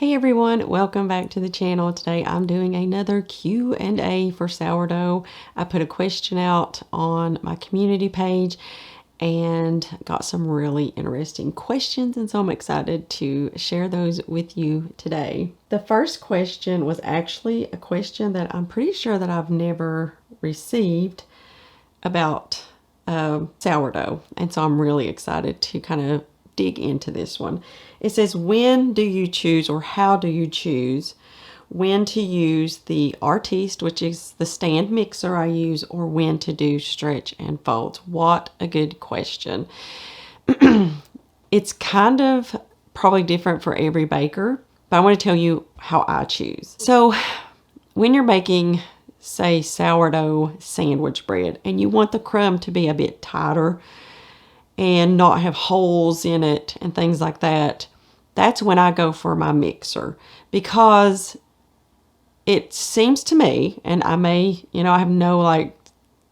Hey everyone, welcome back to the channel. Today I'm doing another Q&A for sourdough. I put a question out on my community page and got some really interesting questions, and so I'm excited to share those with you today. The first question was actually a question that I'm pretty sure that I've never received about sourdough, and so I'm really excited to kind of dig into this one. It says, when do you choose, or how do you choose when to use the artiste, which is the stand mixer I use, or when to do stretch and folds? What a good question. It's kind of probably different for every baker, but I want to tell you how I choose. So when you're making, say, sourdough sandwich bread, and you want the crumb to be a bit tighter and not have holes in it and things like that, that's when I go for my mixer, because it seems to me, and I may, I have no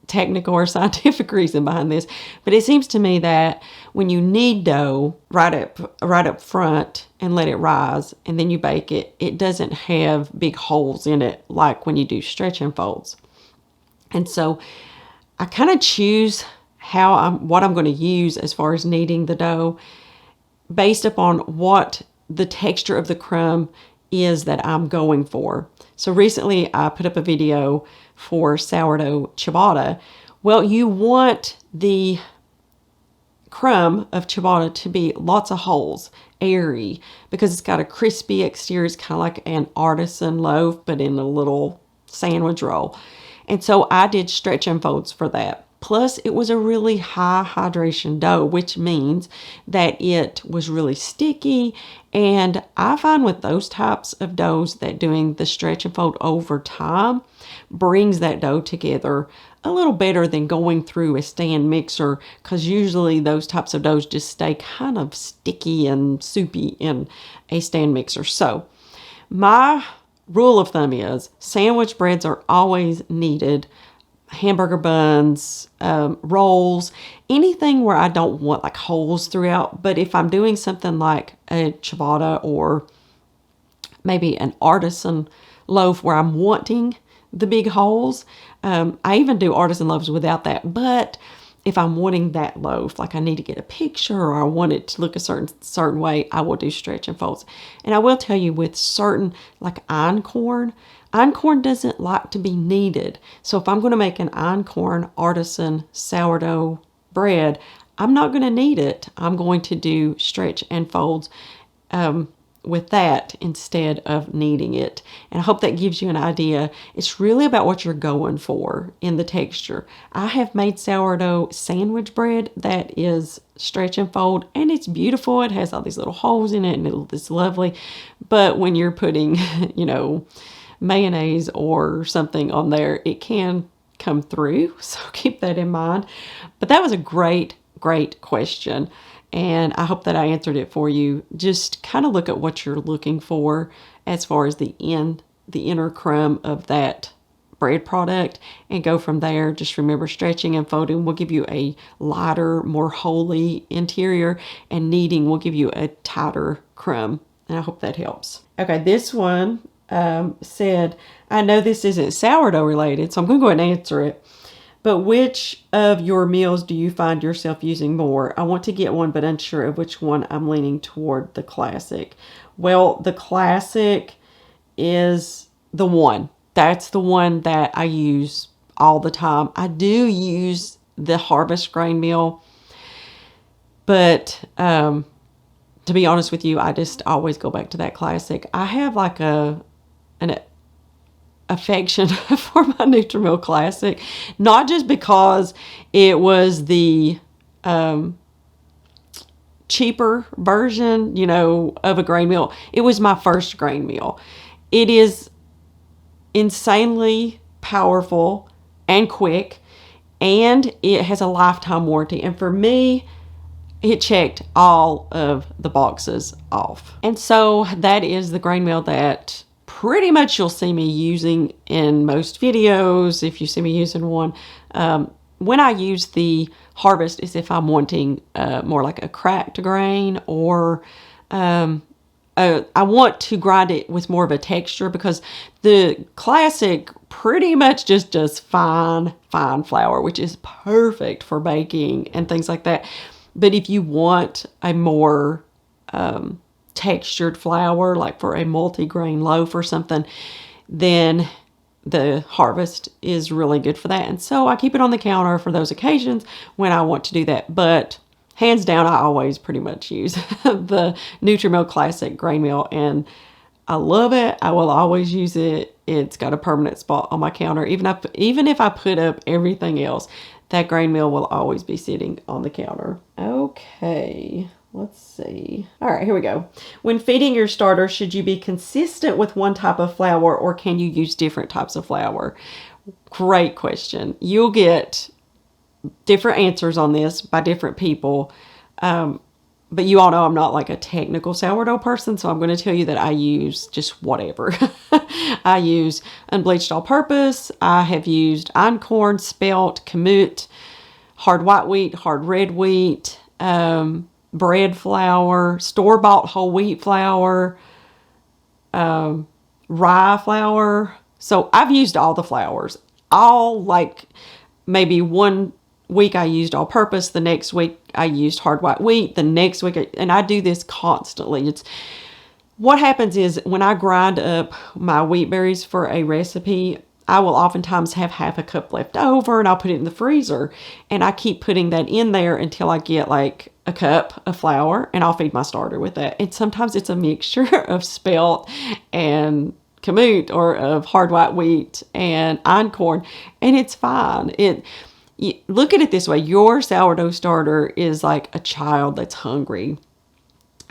technical or scientific reason behind this, but it seems to me that when you knead dough right up front and let it rise and then you bake it, it doesn't have big holes in it like when you do stretch and folds. And so I kind of choose what I'm going to use as far as kneading the dough based upon what the texture of the crumb is that I'm going for. So recently I put up a video for sourdough ciabatta. Well, you want the crumb of ciabatta to be lots of holes, airy, because it's got a crispy exterior. It's kind of like an artisan loaf, but in a little sandwich roll. And so I did stretch and folds for that. Plus, it was a really high hydration dough, which means that it was really sticky. And I find with those types of doughs that doing the stretch and fold over time brings that dough together a little better than going through a stand mixer, because usually those types of doughs just stay kind of sticky and soupy in a stand mixer. So my rule of thumb is sandwich breads are always kneaded. Hamburger buns, rolls, anything where I don't want like holes throughout. But if I'm doing something like a ciabatta or maybe an artisan loaf where I'm wanting the big holes, I even do artisan loaves without that. But if I'm wanting that loaf, like I need to get a picture or I want it to look a certain way, I will do stretch and folds. And I will tell you, with certain, like einkorn doesn't like to be kneaded. So if I'm going to make an einkorn artisan sourdough bread, I'm not going to knead it. I'm going to do stretch and folds with that instead of kneading it. And I hope that gives you an idea. It's really about what you're going for in the texture. I have made sourdough sandwich bread that is stretch and fold, and it's beautiful. It has all these little holes in it, and it's lovely. But when you're putting, mayonnaise or something on there, it can come through. So keep that in mind. But that was a great question. And I hope that I answered it for you. Just kind of look at what you're looking for as far as the inner crumb of that bread product, and go from there. Just remember, stretching and folding will give you a lighter, more holy interior, and kneading will give you a tighter crumb. And I hope that helps. Okay, this one said, I know this isn't sourdough related, so I'm going to go ahead and answer it. But which of your meals do you find yourself using more? I want to get one, but unsure of which one. I'm leaning toward the classic. Well, the classic is the one. That's the one that I use all the time. I do use the harvest grain meal, but to be honest with you, I just always go back to that classic. I have like an affection for my Nutrimilk Classic, not just because it was the cheaper version, of a grain meal. It was my first grain meal. It is insanely powerful and quick, and it has a lifetime warranty. And for me, it checked all of the boxes off. And so that is the grain meal that pretty much you'll see me using in most videos, if you see me using one. When I use the harvest is if I'm wanting more like a cracked grain or a I want to grind it with more of a texture, because the classic pretty much just does fine flour, which is perfect for baking and things like that. But if you want a more textured flour, like for a multi-grain loaf or something, then the Harvest is really good for that. And so I keep it on the counter for those occasions when I want to do that. But hands down, I always pretty much use the Nutri-Mill Classic grain meal, and I love it. I will always use it. It's got a permanent spot on my counter. Even if I put up everything else, that grain meal will always be sitting on the counter. Okay, let's see. All right, here we go. When feeding your starter, should you be consistent with one type of flour, or can you use different types of flour? Great question. You'll get different answers on this by different people. But you all know I'm not like a technical sourdough person, so I'm going to tell you that I use just whatever. I use unbleached all-purpose. I have used einkorn, spelt, kamut, hard white wheat, hard red wheat, bread flour, store-bought whole wheat flour, rye flour. So I've used all the flours. All, like, maybe one week I used all-purpose, the next week I used hard white wheat, the next week, and I do this constantly. It's what happens is when I grind up my wheat berries for a recipe, I will oftentimes have half a cup left over, and I'll put it in the freezer, and I keep putting that in there until I get like a cup of flour, and I'll feed my starter with that. And sometimes it's a mixture of spelt and kamut, or of hard white wheat and einkorn, and it's fine. Look at it this way. Your sourdough starter is like a child that's hungry,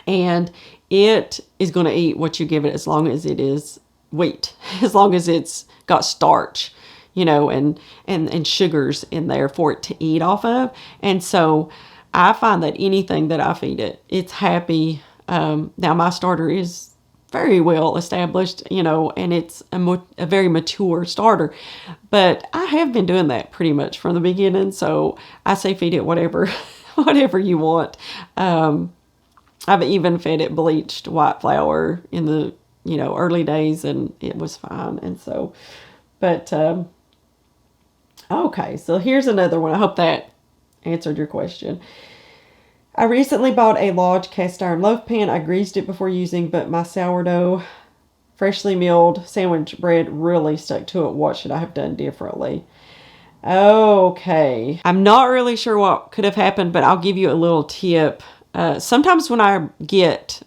and it is going to eat what you give it as long as it is wheat, as long as it's got starch, and sugars in there for it to eat off of. And so I find that anything that I feed it, it's happy. Now my starter is very well established, and it's a very mature starter. But I have been doing that pretty much from the beginning. So I say feed it whatever, whatever you want. I've even fed it bleached white flour in the, early days, and it was fine. And so, but, okay. So here's another one. I hope that answered your question. I recently bought a large cast iron loaf pan. I greased it before using, but my sourdough, freshly milled sandwich bread really stuck to it. What should I have done differently? Okay. I'm not really sure what could have happened, but I'll give you a little tip. Sometimes when I get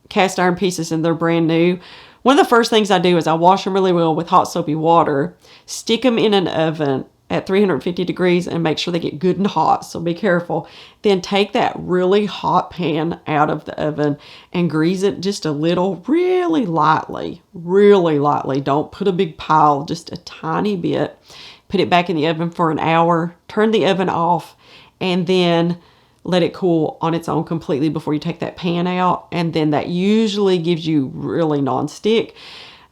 cast iron pieces and they're brand new, one of the first things I do is I wash them really well with hot soapy water, stick them in an oven at 350 degrees and make sure they get good and hot. So be careful. Then take that really hot pan out of the oven and grease it just a little, really lightly, really lightly. Don't put a big pile, just a tiny bit. Put it back in the oven for an hour, turn the oven off, and then let it cool on its own completely before you take that pan out. And then that usually gives you really nonstick.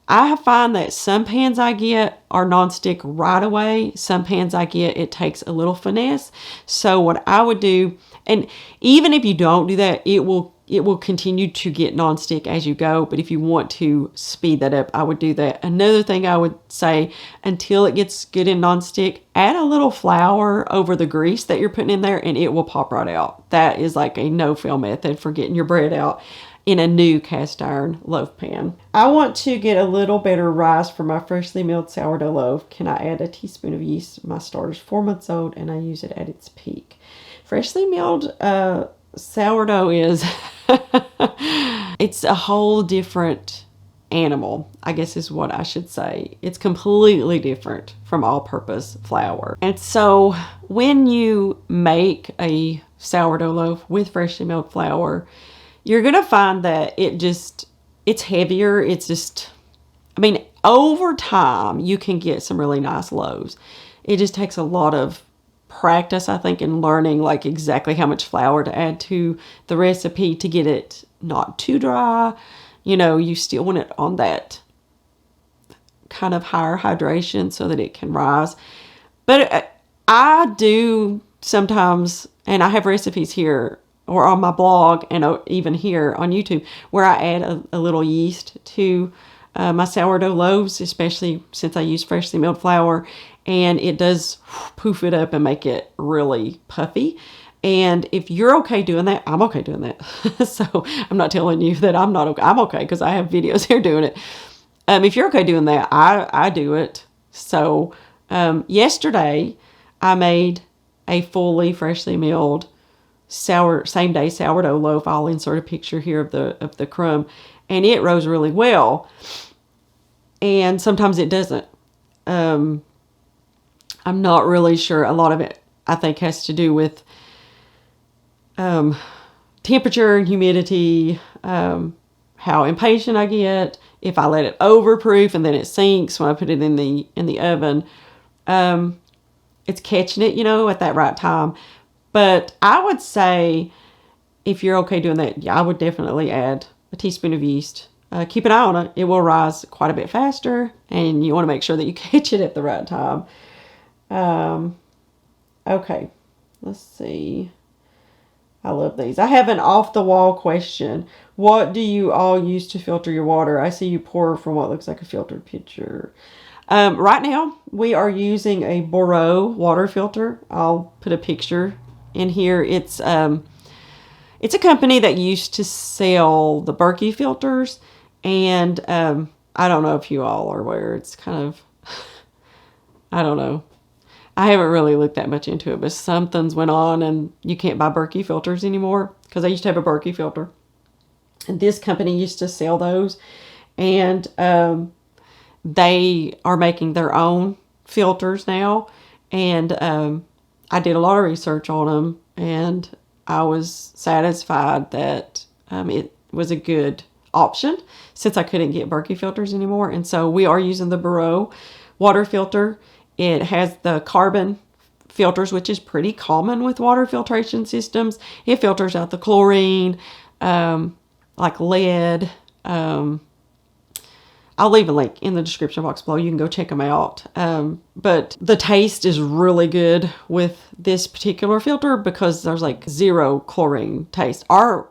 I find that some pans I get are nonstick right away. Some pans I get, it takes a little finesse. So what I would do, and even if you don't do that, it will continue to get nonstick as you go. But if you want to speed that up, I would do that. Another thing I would say, until it gets good and nonstick, add a little flour over the grease that you're putting in there, and it will pop right out. That is like a no-fail method for getting your bread out in a new cast iron loaf pan. I want to get a little better rise for my freshly milled sourdough loaf. Can I add a teaspoon of yeast? My starter's 4 months old and I use it at its peak. Freshly milled sourdough is, it's a whole different animal, I guess is what I should say. It's completely different from all-purpose flour. And so when you make a sourdough loaf with freshly milled flour, you're going to find that it's heavier. It's just, over time, you can get some really nice loaves. It just takes a lot of practice, I think, in learning like exactly how much flour to add to the recipe to get it not too dry. You still want it on that kind of higher hydration so that it can rise. But I do sometimes, and I have recipes here, or on my blog and even here on YouTube, where I add a little yeast to my sourdough loaves, especially since I use freshly milled flour, and it does poof it up and make it really puffy. And if you're okay doing that, I'm okay doing that. So I'm not telling you that I'm not okay. I'm okay because I have videos here doing it. If you're okay doing that, I do it. So yesterday I made a fully freshly milled same day sourdough loaf. I'll insert a picture here of the crumb, and it rose really well. And sometimes it doesn't. I'm not really sure. A lot of it, I think, has to do with temperature and humidity, how impatient I get. If I let it overproof and then it sinks when I put it in the oven, it's catching it, at that right time. But I would say if you're okay doing that, yeah, I would definitely add a teaspoon of yeast. Keep an eye on it. It will rise quite a bit faster, and you want to make sure that you catch it at the right time. Okay, let's see. I love these. I have an off-the-wall question. What do you all use to filter your water? I see you pour from what looks like a filtered pitcher. Right now, we are using a Boreau water filter. I'll put a picture in here. It's a company that used to sell the Berkey filters, and I don't know if you all are aware. It's kind of, I don't know. I haven't really looked that much into it, but something's went on and you can't buy Berkey filters anymore, because I used to have a Berkey filter. And this company used to sell those, and they are making their own filters now. And I did a lot of research on them, and I was satisfied that it was a good option since I couldn't get Berkey filters anymore. And so we are using the Boreau water filter. It has the carbon filters, which is pretty common with water filtration systems. It filters out the chlorine, like lead. I'll leave a link in the description box below. You can go check them out. But the taste is really good with this particular filter because there's like zero chlorine taste. Our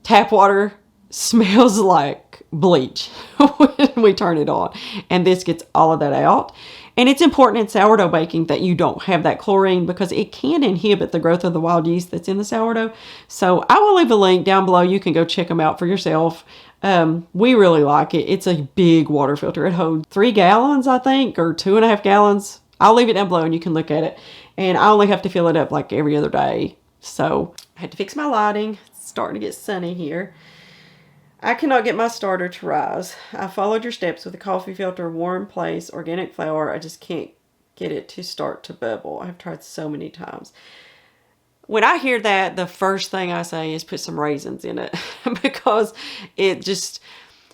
tap water smells like bleach when we turn it on, and this gets all of that out. And it's important in sourdough baking that you don't have that chlorine, because it can inhibit the growth of the wild yeast that's in the sourdough. So I will leave a link down below. You can go check them out for yourself. We really like it. It's a big water filter. It holds 3 gallons, I think, or 2.5 gallons. I'll leave it down below and you can look at it. And I only have to fill it up like every other day. So I had to fix my lighting. It's starting to get sunny here. I cannot get my starter to rise. I followed your steps with a coffee filter, warm place, organic flour. I just can't get it to start to bubble. I've tried so many times. When I hear that, the first thing I say is put some raisins in it because it just,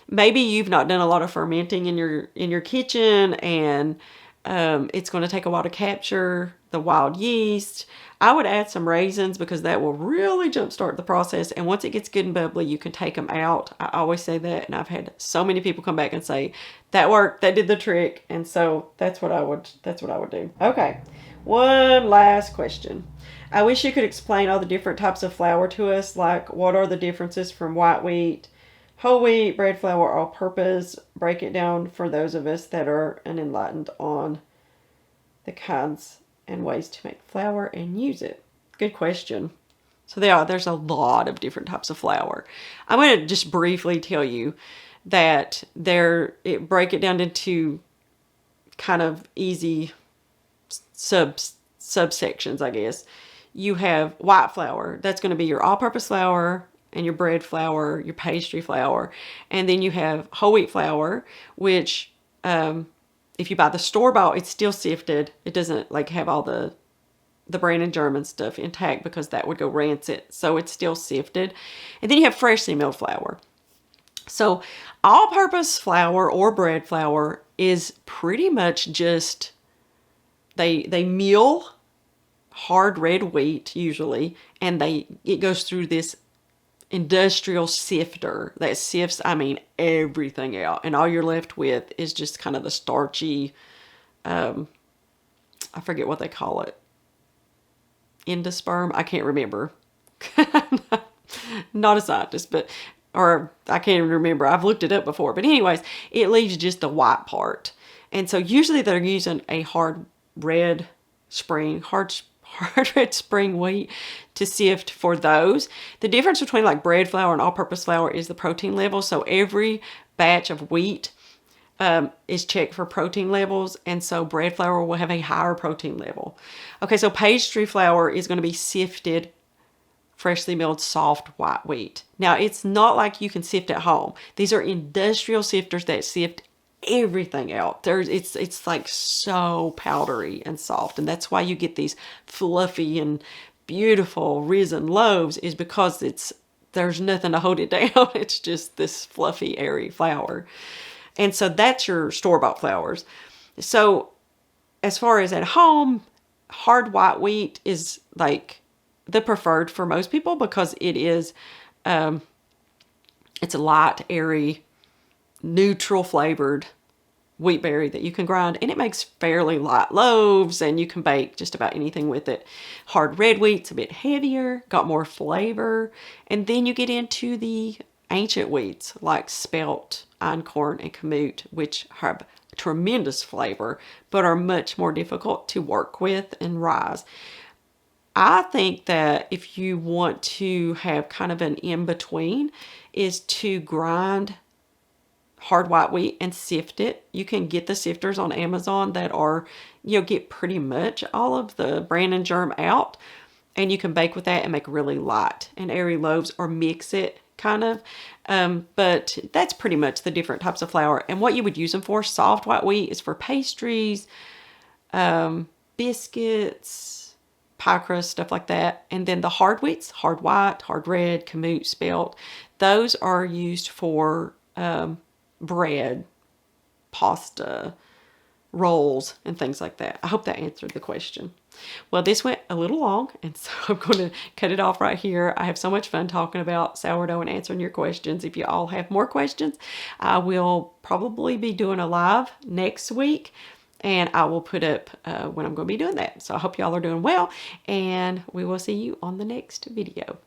maybe you've not done a lot of fermenting in your kitchen, and it's going to take a while to capture the wild yeast. I would add some raisins because that will really jumpstart the process. And once it gets good and bubbly, you can take them out. I always say that, and I've had so many people come back and say that worked, that did the trick. And so that's what I would do. Okay, one last question. I wish you could explain all the different types of flour to us, like what are the differences from white wheat, whole wheat, bread flour, all-purpose. Break it down for those of us that are unenlightened on the kinds and ways to make flour and use it. Good question. So there's a lot of different types of flour. I'm going to just briefly tell you that break it down into kind of easy subsections, I guess. You have white flour. That's going to be your all-purpose flour and your bread flour, your pastry flour. And then you have whole wheat flour, which if you buy the store-bought, it's still sifted. It doesn't like have all the Brandon German stuff intact because that would go rancid. So it's still sifted. And then you have freshly milled flour. So all-purpose flour or bread flour is pretty much just, they mill hard red wheat usually, and it goes through this industrial sifter that sifts, everything out, and all you're left with is just kind of the starchy, I forget what they call it, endosperm, I can't remember, Not a scientist, but, or I can't even remember. I've looked it up before. But anyways, it leaves just the white part. And so usually they're using a hard red red spring wheat to sift for those. The difference between like bread flour and all-purpose flour is the protein level. So every batch of wheat is checked for protein levels, and so bread flour will have a higher protein level. Okay, so pastry flour is going to be sifted freshly milled soft white wheat. Now, it's not like you can sift at home. These are industrial sifters that sift everything out. It's like so powdery and soft, and that's why you get these fluffy and beautiful risen loaves, is because there's nothing to hold it down. It's just this fluffy, airy flour. And so that's your store-bought flours. So as far as at home, hard white wheat is like the preferred for most people, because it is, it's a light, airy, neutral flavored wheat berry that you can grind, and it makes fairly light loaves, and you can bake just about anything with it. Hard red wheat's a bit heavier, got more flavor, and then you get into the ancient wheats like spelt, einkorn, and kamut, which have tremendous flavor but are much more difficult to work with and rise. I think that if you want to have kind of an in-between, is to grind hard white wheat and sift it. You can get the sifters on Amazon that are, get pretty much all of the bran and germ out, and you can bake with that and make really light and airy loaves, or mix it kind of. But that's pretty much the different types of flour. And what you would use them for, soft white wheat is for pastries, biscuits, pie crust, stuff like that. And then the hard wheats, hard white, hard red, kamut, spelt, those are used for bread, pasta, rolls, and things like that. I hope that answered the question. Well, this went a little long, and so I'm going to cut it off right here. I have so much fun talking about sourdough and answering your questions. If you all have more questions, I will probably be doing a live next week, and I will put up when I'm going to be doing that. So I hope y'all are doing well, and we will see you on the next video.